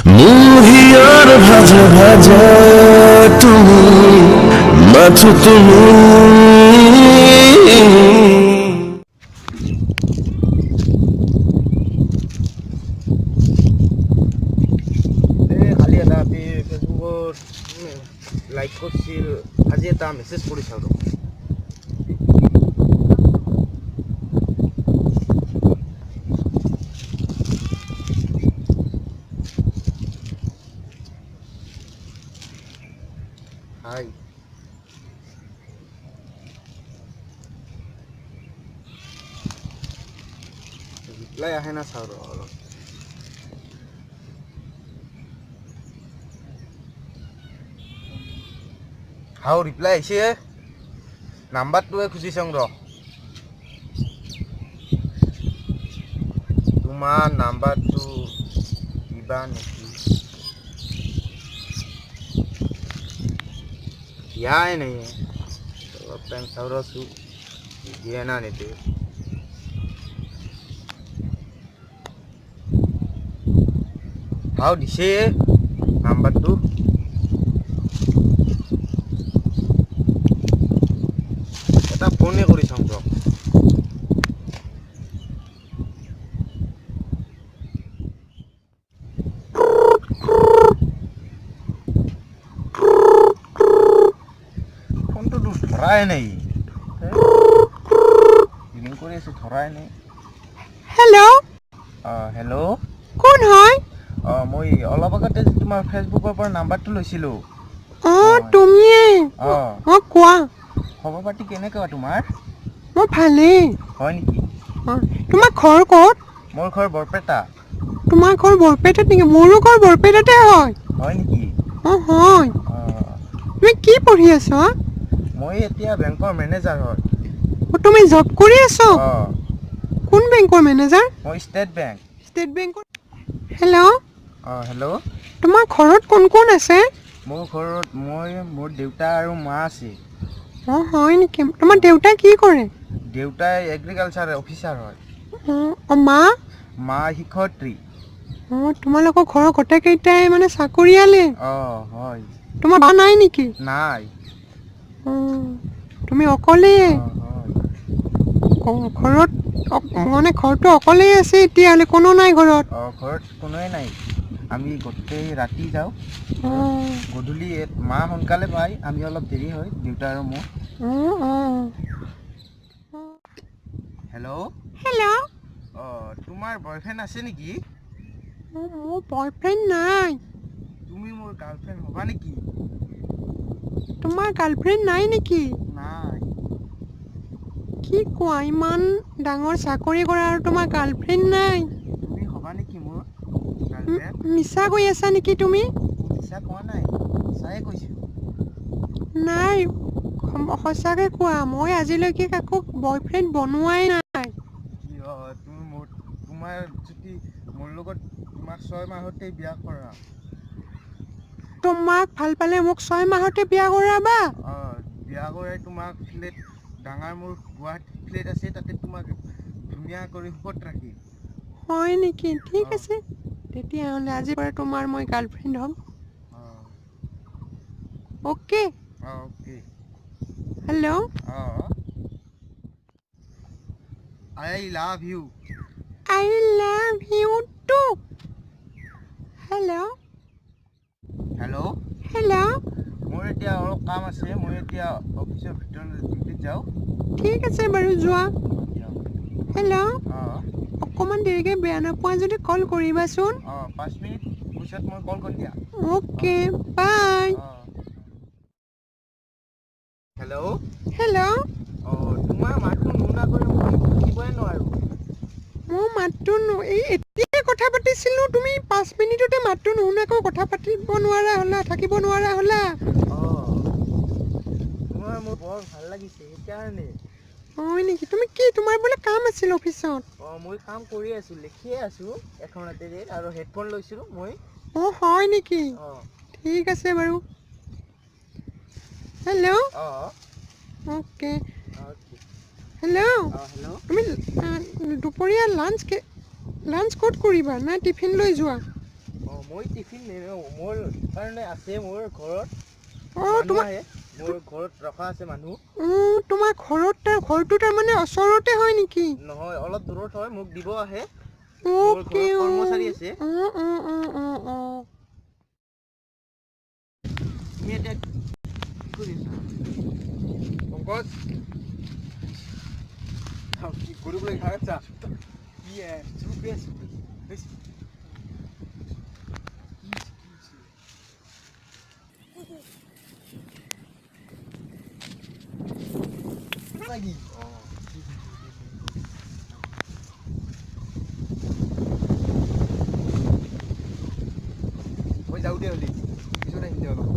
মুহিয়াৰ ভাজা ভাজা তুমি মাথো তুমি কালি এটা ফেচবুকত লাইক কৰিছিল আজি এটা মেছেজ কৰি চাওঁ হাই ৰিপ্লাই আহে না চাওঁ অলপ হাও ৰিপ্লাই আহিছে নাম্বাৰটোৱে খুজি চাওঁ তোমাৰ নাম্বাৰটো দিবা নেকি दिया नहीं है तो अब टाइम सौरा सु दिया ना नहीं दे हाउ दिसे नंबर 2 এটা ফোনে কৰি চাওঁ ধৰাই নাই ৰিং কৰি আছে ধৰাই নাই हेलो হেল্ল' কোন হয় মই অলপ আগতে তোমাৰ ফেচবুকৰ পৰা নাম্বাৰটো লৈছিলোঁ তুমিয়ে কোৱা খবৰ পাতি কেনেকুৱা তোমাৰ মই ভালেই হয় নেকি তোমাৰ ঘৰ ক'ত মোৰ ঘৰ বৰপেটা তোমাৰ ঘৰ বৰপেটাত নেকি মোৰো ঘৰ বৰপেটাতে হয় হয় নেকি হয় তুমি কি পঢ়ি আছা মই এতিয়া বেংকৰ মেনেজাৰ হয় তুমি জব কৰি আছা কোন বেংকৰ মেনেজাৰ মই ষ্টেট বেংকৰ হেল্ল' হেল্ল' তোমাৰ ঘৰত কোন কোন আছে মোৰ ঘৰত মোৰ দেউতা আৰু মা আছে হয় নেকি তোমাৰ দেউতাই কি কৰে দেউতাই এগ্ৰিকালচাৰ অফিচাৰ হয় মা শিক্ষয়িত্ৰী তোমালোকৰ ঘৰৰ গোটেইকেইটাই মানে চাকৰিয়ালে হয় তোমাৰ বা নাই নেকি নাই তুমি অকলে ঘৰত মানে ঘৰটো অকলেই আছে এতিয়াহ'লে কোনো নাই ঘৰত ঘৰত কোনোৱে নাই আমি গোটেই ৰাতি যাওঁ গধূলি মা সোনকালে পায় আমি অলপ দেৰি হয় দেউতা আৰু মোৰ হেল্ল' তোমাৰ বয়ফ্ৰেণ্ড আছে নেকি মোৰ বয়ফ্ৰেণ্ড নাই তুমি মোৰ গাৰ্লফ্ৰেণ্ড হ'বা নেকি তোমাৰ গাৰ্লফ্ৰেণ্ড নাই নেকি নাই কি কোৱা ইমান ডাঙৰ চাকৰি কৰা আৰু তোমাৰ গাৰ্লফ্ৰেণ্ড নাই তুমি হ'বা নেকি মোৰ গাৰ্লফ্ৰেণ্ড মিছা কৈ আছা নেকি তুমি মিছা কোৱা নাই সঁচাই কৈছোঁ নাই সঁচাকৈ কোৱা মই আজিলৈকে কাকো বয়ফ্ৰেণ্ড বনোৱাই নাই তোমাৰ যদি মোৰ লগত তোমাক 6 মাহতে বিয়া কৰা তোমাক ভাল পালে মোক 6 মাহতে বিয়া কৰাবা বিয়া কৰাই তোমাক ফ্লেট ডাঙৰ মোৰ গুৱাহাটী ফ্লেট আছে তাতে তোমাক ধুনীয়া কৰি সুখত ৰাখিম হয় নেকি ঠিক আছে তেতিয়াহ'লে আজিৰ পৰা তোমাৰ মই গাৰ্লফ্ৰেণ্ড হ'ম okay hello' I love you I love you too hello' মোৰ এতিয়া অলপ কাম আছে মই এতিয়া অফিচৰ ভিতৰত ডিউটিত যাওঁ ঠিক আছে বাৰু যোৱা হেল্ল' অকণমান দেৰিকৈ বেয়া নোপোৱা যদি কল কৰিবাচোন 5 মিনিট পিছত মই কল কৰি দিয়া অ'কে বাই হেল্ল' তোমাৰ মাতটো নুশুনা কৰি মই বুজিবই নোৱাৰোঁ মোৰ মাতটো এতিয়াই কথা পাতিছিলোঁ তুমি 5 মিনিটতে মাতটো নুশুনাকৈ কথা পাতিব নোৱাৰা হ'লা থাকিব নোৱাৰা হ'লা মোৰ বৰ ভাল লাগিছে সেইকাৰণে হয় নেকি তুমি কি তোমাৰ বোলে কাম আছিল অফিচত মই কাম কৰি আছোঁ লিখিয়ে আছোঁ এখন হাতেৰে আৰু হেডফোন লৈছিলোঁ মই হয় নেকি ঠিক আছে বাৰু হেল্ল' অ'কে হেল্ল' তুমি দুপৰীয়া লাঞ্চ ক'ত কৰিবা নে টিফিন লৈ যোৱা মই টিফিন নিনিওঁ মোৰ কাৰণে আছে মোৰ ঘৰত অঁ মানুহ তোমাৰ আহে মোৰ ঘৰত ৰখা আছে মানুহ তোমাৰ ঘৰটো তাৰমানে ওচৰতে হয় নেকি নহয় অলপ দূৰত হয় মোক দিব আহে অ'কে ঘৰত কৰ্মচাৰী আছে। অঁ তুমি এতিয়া কি কৰি আছা পংকজ কি কৰিবলৈ খাই আছা কি চুপ বেছ lagi মই যাওঁ দে হলি পিছত আহিম দে অলপ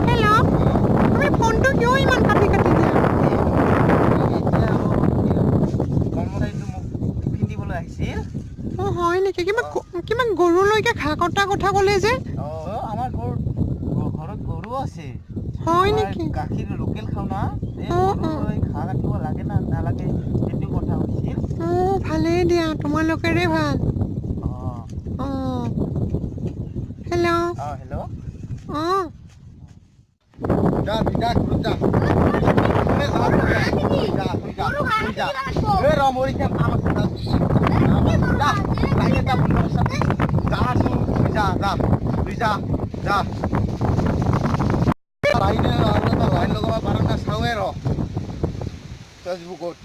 হেল্ল' তুমি ফোনটো কিয় ইমান কাটি কাটি দিয়া কৰ্মচাৰীটো মোক টিফিন দিবলৈ আহিছিল অঁ হয় নেকি কিমান গৰুলৈকে ঘাঁহ কটা কথা ক'লে যে আমাৰ ঘৰত গৰু আছে হয় আমাৰ নেকি গাখীৰ লোকেল খাওঁ না এই অঁ গৰুলৈ ঘাঁহ কাটিব লাগে না নালাগে সেইটো কথা হৈছিল অঁ ভালেই দিয়া তোমালোকৰে ভাল অঁ অঁ হেল্ল' হেল্ল' অঁ যা যা ঘৰত যা লাইন লগাব পাৰ না চাওঁৱে ৰ ফেচবুকত